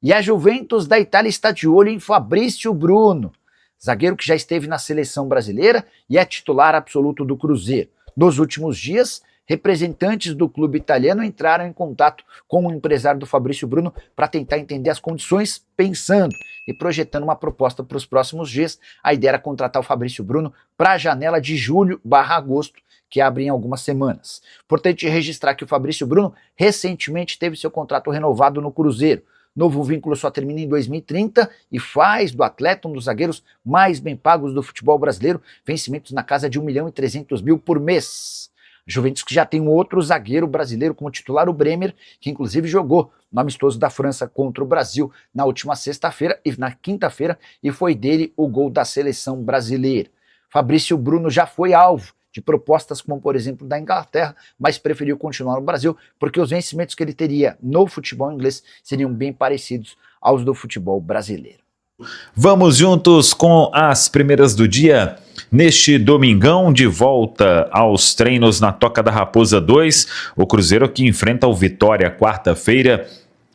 E a Juventus da Itália está de olho em Fabrício Bruno, zagueiro que já esteve na seleção brasileira e é titular absoluto do Cruzeiro. Nos últimos dias, representantes do clube italiano entraram em contato com o empresário do Fabrício Bruno para tentar entender as condições, pensando e projetando uma proposta para os próximos dias. A ideia era contratar o Fabrício Bruno para a janela de julho/agosto, que abre em algumas semanas. Importante registrar que o Fabrício Bruno recentemente teve seu contrato renovado no Cruzeiro. Novo vínculo só termina em 2030 e faz do atleta um dos zagueiros mais bem pagos do futebol brasileiro, vencimentos na casa de 1.300.000 por mês. Juventus que já tem um outro zagueiro brasileiro como titular, o Bremer, que inclusive jogou no amistoso da França contra o Brasil na última sexta-feira e na quinta-feira, e foi dele o gol da seleção brasileira. Fabrício Bruno já foi alvo de propostas como, por exemplo, da Inglaterra, mas preferiu continuar no Brasil porque os vencimentos que ele teria no futebol inglês seriam bem parecidos aos do futebol brasileiro. Vamos juntos com as primeiras do dia. Neste domingão, de volta aos treinos na Toca da Raposa 2, o Cruzeiro que enfrenta o Vitória quarta-feira,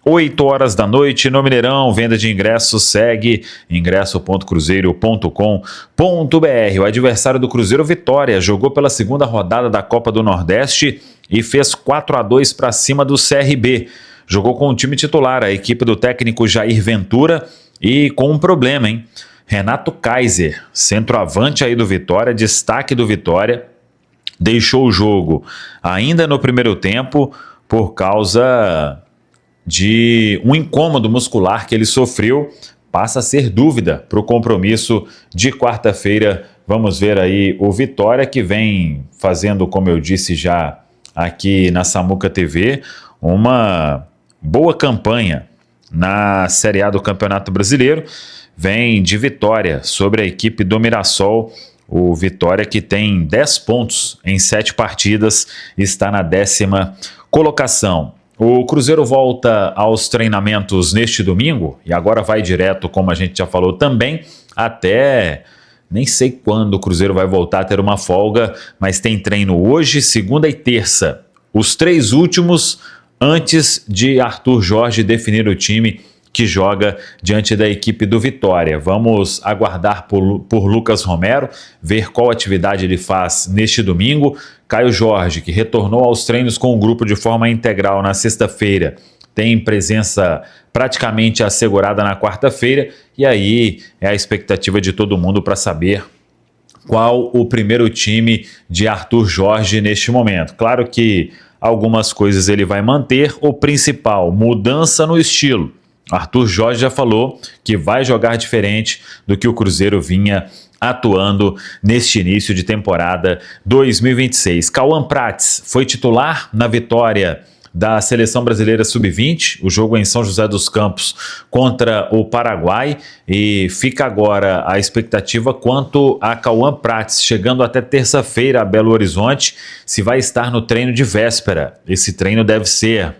8 horas da noite no Mineirão. Venda de ingressos segue, ingresso.cruzeiro.com.br. O adversário do Cruzeiro, Vitória, jogou pela segunda rodada da Copa do Nordeste e fez 4-2 para cima do CRB. Jogou com o time titular, a equipe do técnico Jair Ventura, e com um problema, hein? Renato Kaiser, centroavante aí do Vitória, destaque do Vitória, deixou o jogo ainda no primeiro tempo por causa de um incômodo muscular que ele sofreu. Passa a ser dúvida para o compromisso de quarta-feira. Vamos ver aí o Vitória, que vem fazendo, como eu disse já aqui na Samuca TV, uma boa campanha na Série A do Campeonato Brasileiro. Vem de vitória sobre a equipe do Mirassol. O Vitória, que tem 10 pontos em 7 partidas, está na 10ª colocação. O Cruzeiro volta aos treinamentos neste domingo e agora vai direto, como a gente já falou também, até nem sei quando o Cruzeiro vai voltar a ter uma folga, mas tem treino hoje, segunda e terça. Os 3 últimos antes de Arthur Jorge definir o time que joga diante da equipe do Vitória. Vamos aguardar por Lucas Romero, ver qual atividade ele faz neste domingo. Caio Jorge, que retornou aos treinos com o grupo de forma integral na sexta-feira, tem presença praticamente assegurada na quarta-feira, e aí é a expectativa de todo mundo para saber qual o primeiro time de Arthur Jorge neste momento. Claro que algumas coisas ele vai manter, o principal, mudança no estilo. Arthur Jorge já falou que vai jogar diferente do que o Cruzeiro vinha atuando neste início de temporada 2026. Cauã Prats foi titular na vitória da Seleção Brasileira Sub-20, o jogo em São José dos Campos contra o Paraguai, e fica agora a expectativa quanto a Cauã Prats, chegando até terça-feira a Belo Horizonte, se vai estar no treino de véspera. Esse treino deve ser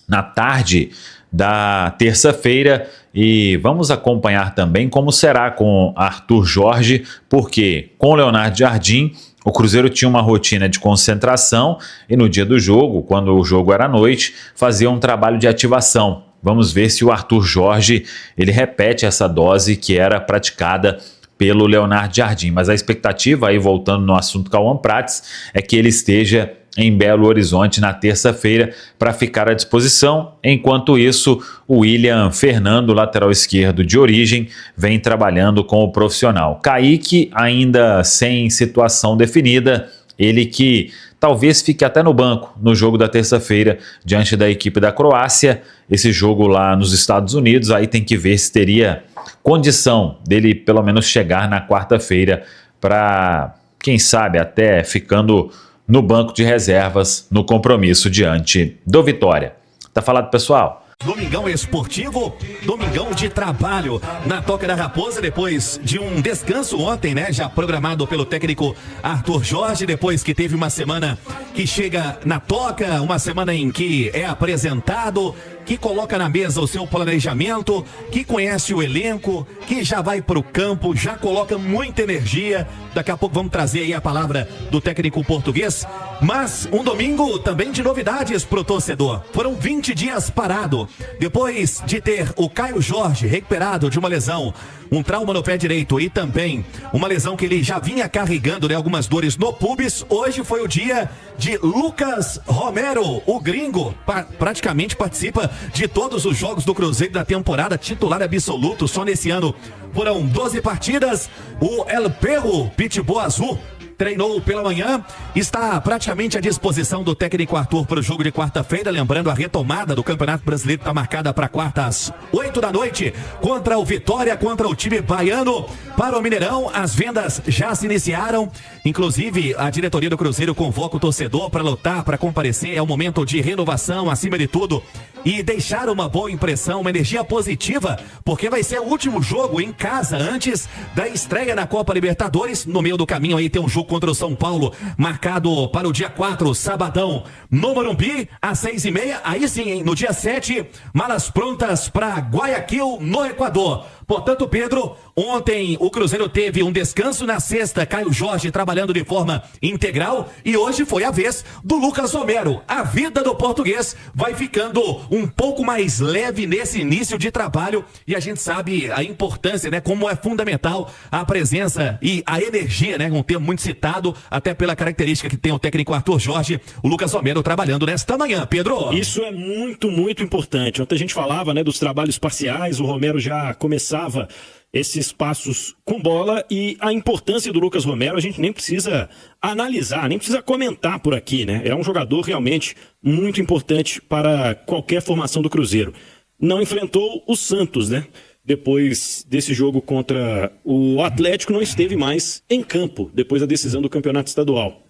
na tarde da terça-feira, e vamos acompanhar também como será com Arthur Jorge, porque com Leonardo Jardim o Cruzeiro tinha uma rotina de concentração e no dia do jogo, quando o jogo era à noite, fazia um trabalho de ativação. Vamos ver se o Arthur Jorge ele repete essa dose que era praticada pelo Leonardo Jardim, mas a expectativa, aí voltando no assunto Cauã Prats, é que ele esteja em Belo Horizonte na terça-feira para ficar à disposição. Enquanto isso, o William Fernando, lateral esquerdo de origem, vem trabalhando com o profissional. Kaique ainda sem situação definida, ele que talvez fique até no banco no jogo da terça-feira diante da equipe da Croácia. Esse jogo lá nos Estados Unidos, aí tem que ver se teria condição dele pelo menos chegar na quarta-feira para, quem sabe, até ficando no banco de reservas no compromisso diante do Vitória. Tá falado, pessoal? Domingão esportivo, domingão de trabalho na Toca da Raposa, depois de um descanso ontem, né? Já programado pelo técnico Arthur Jorge, depois que teve uma semana que chega na Toca, uma semana em que é apresentado, que coloca na mesa o seu planejamento, que conhece o elenco, que já vai pro campo, já coloca muita energia. Daqui a pouco vamos trazer aí a palavra do técnico português. Mas um domingo também de novidades pro torcedor. Foram 20 dias parado. Depois de ter o Caio Jorge recuperado de uma lesão, um trauma no pé direito e também uma lesão que ele já vinha carregando, né, algumas dores no pubis. Hoje foi o dia de Lucas Romero, o gringo, praticamente participa de todos os jogos do Cruzeiro da temporada, titular absoluto. Só nesse ano foram 12 partidas. O El Perro, Pitbull Azul, treinou pela manhã, está praticamente à disposição do técnico Arthur para o jogo de quarta-feira. Lembrando, a retomada do Campeonato Brasileiro está marcada para quarta às 8 da noite, contra o Vitória, contra o time baiano. Para o Mineirão, as vendas já se iniciaram. Inclusive, a diretoria do Cruzeiro convoca o torcedor para lutar, para comparecer. É um momento de renovação, acima de tudo, e deixar uma boa impressão, uma energia positiva, porque vai ser o último jogo em casa antes da estreia na Copa Libertadores. No meio do caminho aí tem um jogo contra o São Paulo, marcado para o dia 4, sabadão, no Morumbi, às 6h30. Aí sim, hein, no dia 7, malas prontas para Guayaquil, no Equador. Portanto, Pedro, ontem o Cruzeiro teve um descanso. Na sexta, Caio Jorge trabalhando de forma integral, e hoje foi a vez do Lucas Romero. A vida do português vai ficando um pouco mais leve nesse início de trabalho, e a gente sabe a importância, né, como é fundamental a presença e a energia, né, um termo muito citado, até pela característica que tem o técnico Arthur Jorge, o Lucas Romero trabalhando nesta manhã. Pedro? Isso é muito, muito importante. Ontem a gente falava, né, dos trabalhos parciais, o Romero já começava esses passos com bola, e a importância do Lucas Romero a gente nem precisa analisar, nem precisa comentar por aqui, né? É um jogador realmente muito importante para qualquer formação do Cruzeiro. Não enfrentou o Santos, né? Depois desse jogo contra o Atlético, não esteve mais em campo, depois da decisão do campeonato estadual.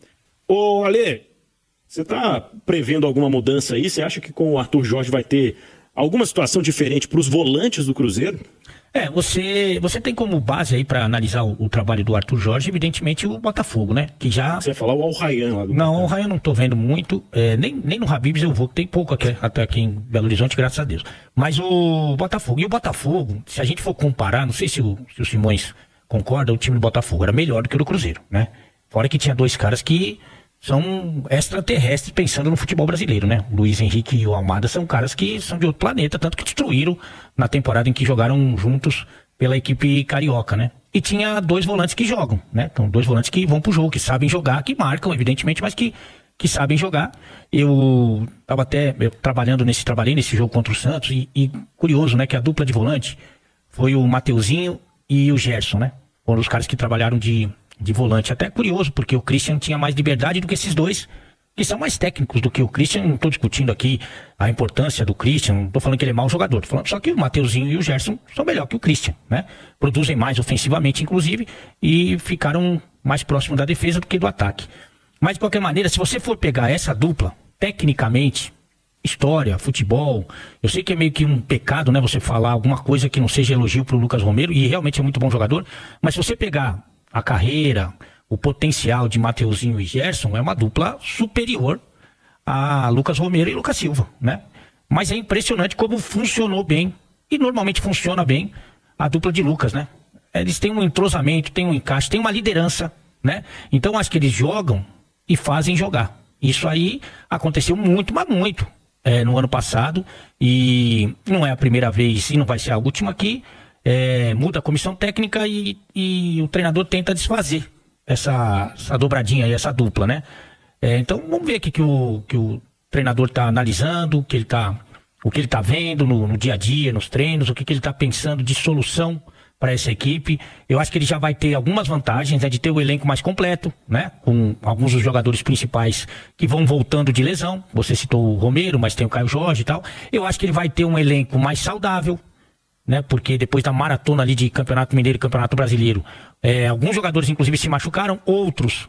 Ô, Ale, você está prevendo alguma mudança aí? Você acha que com o Arthur Jorge vai ter alguma situação diferente para os volantes do Cruzeiro? Você tem como base aí para analisar o trabalho do Arthur Jorge, evidentemente, o Botafogo, né? Que já... Você ia falar o Al Rayyan lá do... Não, o Al Rayyan não tô vendo muito, nem no Habibs eu vou, tem pouco até aqui em Belo Horizonte, graças a Deus. Mas o Botafogo, se a gente for comparar, não sei se o Simões concorda, o time do Botafogo era melhor do que o do Cruzeiro, né? Fora que tinha dois caras que são extraterrestres pensando no futebol brasileiro, né? O Luiz Henrique e o Almada são caras que são de outro planeta, tanto que destruíram na temporada em que jogaram juntos pela equipe carioca, né? E tinha dois volantes que jogam, né? Então, dois volantes que vão pro jogo, que sabem jogar, que marcam, evidentemente, mas que sabem jogar. Eu trabalhei nesse jogo contra o Santos, e curioso, né? Que a dupla de volante foi o Mateuzinho e o Gerson, né? Foram os caras que trabalharam de volante. Até curioso, porque o Christian tinha mais liberdade do que esses dois, que são mais técnicos do que o Christian. Não estou discutindo aqui a importância do Christian, não estou falando que ele é mau jogador, tô falando só que o Mateuzinho e o Gerson são melhor que o Christian, né? Produzem mais ofensivamente, inclusive, e ficaram mais próximos da defesa do que do ataque. Mas, de qualquer maneira, se você for pegar essa dupla, tecnicamente, história, futebol, eu sei que é meio que um pecado, né, você falar alguma coisa que não seja elogio pro Lucas Romero, e realmente é muito bom jogador, mas se você pegar a carreira, o potencial de Mateuzinho e Gerson, é uma dupla superior a Lucas Romero e Lucas Silva, né? Mas é impressionante como funcionou bem, e normalmente funciona bem, a dupla de Lucas, né? Eles têm um entrosamento, têm um encaixe, têm uma liderança, né? Então acho que eles jogam e fazem jogar. Isso aí aconteceu muito, mas muito, no ano passado, e não é a primeira vez e não vai ser a última aqui. Muda a comissão técnica e o treinador tenta desfazer essa dobradinha aí, essa dupla, né? Então vamos ver o que o treinador está analisando, o que ele tá vendo no dia a dia, nos treinos, o que ele está pensando de solução para essa equipe. Eu acho que ele já vai ter algumas vantagens, de ter o elenco mais completo, né? Com alguns dos jogadores principais que vão voltando de lesão. Você citou o Romero, mas tem o Caio Jorge e tal. Eu acho que ele vai ter um elenco mais saudável, né? Porque depois da maratona ali de Campeonato Mineiro e Campeonato Brasileiro, alguns jogadores inclusive se machucaram, outros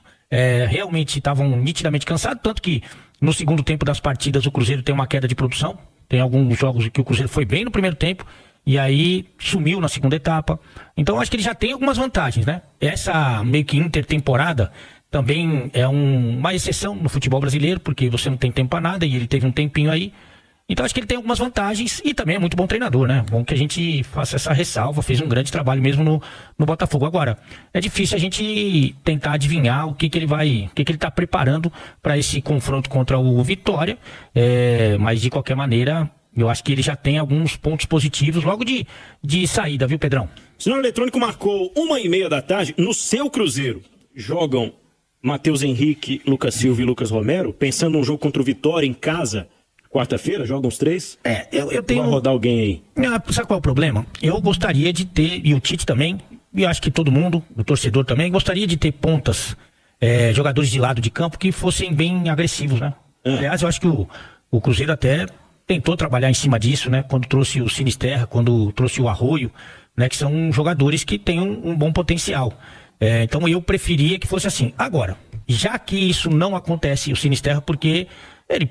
realmente estavam nitidamente cansados, tanto que no segundo tempo das partidas o Cruzeiro tem uma queda de produção. Tem alguns jogos que o Cruzeiro foi bem no primeiro tempo e aí sumiu na segunda etapa. Então acho que ele já tem algumas vantagens, né? Essa meio que intertemporada também é uma exceção no futebol brasileiro, porque você não tem tempo para nada, e ele teve um tempinho aí. Então acho que ele tem algumas vantagens e também é muito bom treinador, né? Bom que a gente faça essa ressalva, fez um grande trabalho mesmo no Botafogo. Agora, é difícil a gente tentar adivinhar o que ele tá preparando para esse confronto contra o Vitória, mas de qualquer maneira, eu acho que ele já tem alguns pontos positivos logo de saída, viu, Pedrão? O Sinal Eletrônico marcou 1h30 da tarde no seu Cruzeiro. Jogam Matheus Henrique, Lucas Silva e Lucas Romero, pensando num jogo contra o Vitória em casa. Quarta-feira, jogam os 3? Eu tenho... Vai rodar alguém aí. Sabe qual é o problema? Eu gostaria de ter, e o Tite também, e acho que todo mundo, o torcedor também, gostaria de ter pontas, jogadores de lado de campo que fossem bem agressivos, né? Aliás, eu acho que o Cruzeiro até tentou trabalhar em cima disso, né? Quando trouxe o Sinisterra, quando trouxe o Arroio, né? Que são jogadores que têm um bom potencial. Então eu preferia que fosse assim. Agora, já que isso não acontece, o Sinisterra, porque...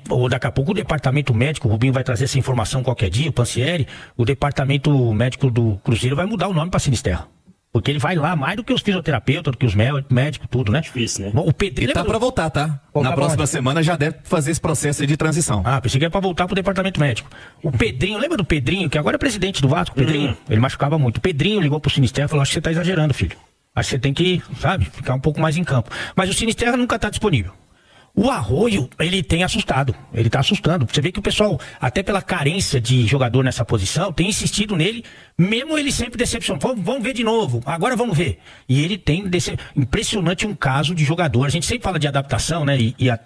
ou daqui a pouco o departamento médico, o Rubinho vai trazer essa informação qualquer dia, o Pansieri, o departamento médico do Cruzeiro vai mudar o nome para Sinisterra. Porque ele vai lá mais do que os fisioterapeutas, do que os médicos, tudo, né? Difícil, né? Bom, o Pedrinho... E tá pra voltar, tá? Na próxima semana já deve fazer esse processo aí de transição. Pensei que era pra voltar pro departamento médico. O Pedrinho, lembra do Pedrinho, que agora é presidente do Vasco, o Pedrinho? Ele machucava muito. O Pedrinho ligou pro Sinisterra e falou, acho que você tá exagerando, filho. Acho que você tem que, ficar um pouco mais em campo. Mas o Sinisterra nunca tá disponível. O Arroio, ele tem assustado, ele tá assustando. Você vê que o pessoal, até pela carência de jogador nessa posição, tem insistido nele, mesmo ele sempre decepcionando. Vamos ver de novo, agora vamos ver. E ele tem impressionante um caso de jogador. A gente sempre fala de adaptação, né?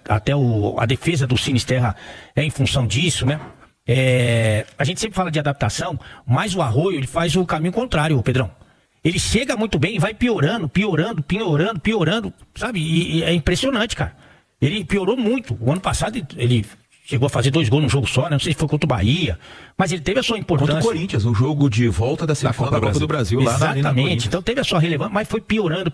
Até a defesa do Sinisterra é em função disso, né? A gente sempre fala de adaptação, mas o Arroio, ele faz o caminho contrário, Pedrão. Ele chega muito bem e vai piorando, sabe? E é impressionante, cara. Ele piorou muito. O ano passado ele chegou a fazer 2 gols num jogo só, né? Não sei se foi contra o Bahia, mas ele teve a sua importância. Contra o Corinthians, o jogo de volta da semifinal da Copa do Brasil. Lá na Arena Exatamente. Então teve a sua relevância, mas foi piorando.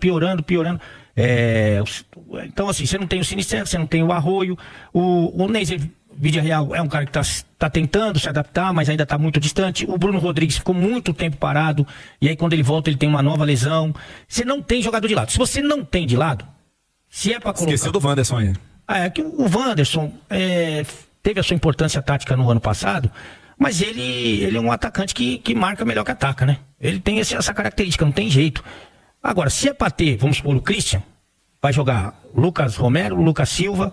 Então assim, você não tem o Sinisterra, você não tem o Arroio. O Neiser Villarreal é um cara que tá tentando se adaptar, mas ainda tá muito distante. O Bruno Rodrigues ficou muito tempo parado, e aí quando ele volta ele tem uma nova lesão. Você não tem jogador de lado. Se você não tem de lado, se é pra colocar... Esqueceu do Wanderson aí. É que o Wanderson teve a sua importância tática no ano passado, mas ele é um atacante que marca melhor que ataca, né? Ele tem essa característica, não tem jeito. Agora, se é pra ter, vamos supor, o Christian, vai jogar Lucas Romero, Lucas Silva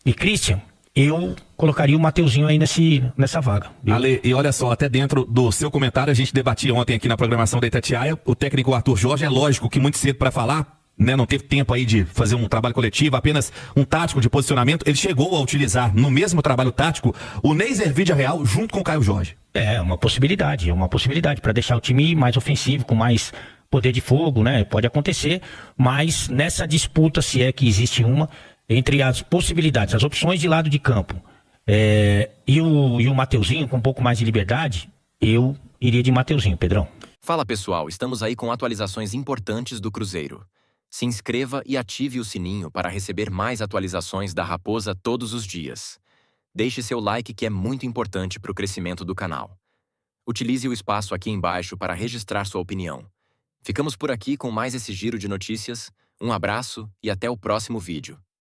e Christian, eu colocaria o Mateuzinho aí nessa vaga. Ale, e olha só, até dentro do seu comentário, a gente debatia ontem aqui na programação da Itatiaia, o técnico Arthur Jorge, é lógico que muito cedo para falar, né, não teve tempo aí de fazer um trabalho coletivo, apenas um tático de posicionamento. Ele chegou a utilizar no mesmo trabalho tático o Neiser Villarreal junto com o Caio Jorge. É uma possibilidade para deixar o time mais ofensivo, com mais poder de fogo, né? Pode acontecer, mas nessa disputa, se é que existe uma, entre as possibilidades, as opções de lado de campo e o Mateuzinho com um pouco mais de liberdade, eu iria de Mateuzinho, Pedrão. Fala pessoal, estamos aí com atualizações importantes do Cruzeiro. Se inscreva e ative o sininho para receber mais atualizações da Raposa todos os dias. Deixe seu like que é muito importante para o crescimento do canal. Utilize o espaço aqui embaixo para registrar sua opinião. Ficamos por aqui com mais esse giro de notícias. Um abraço e até o próximo vídeo.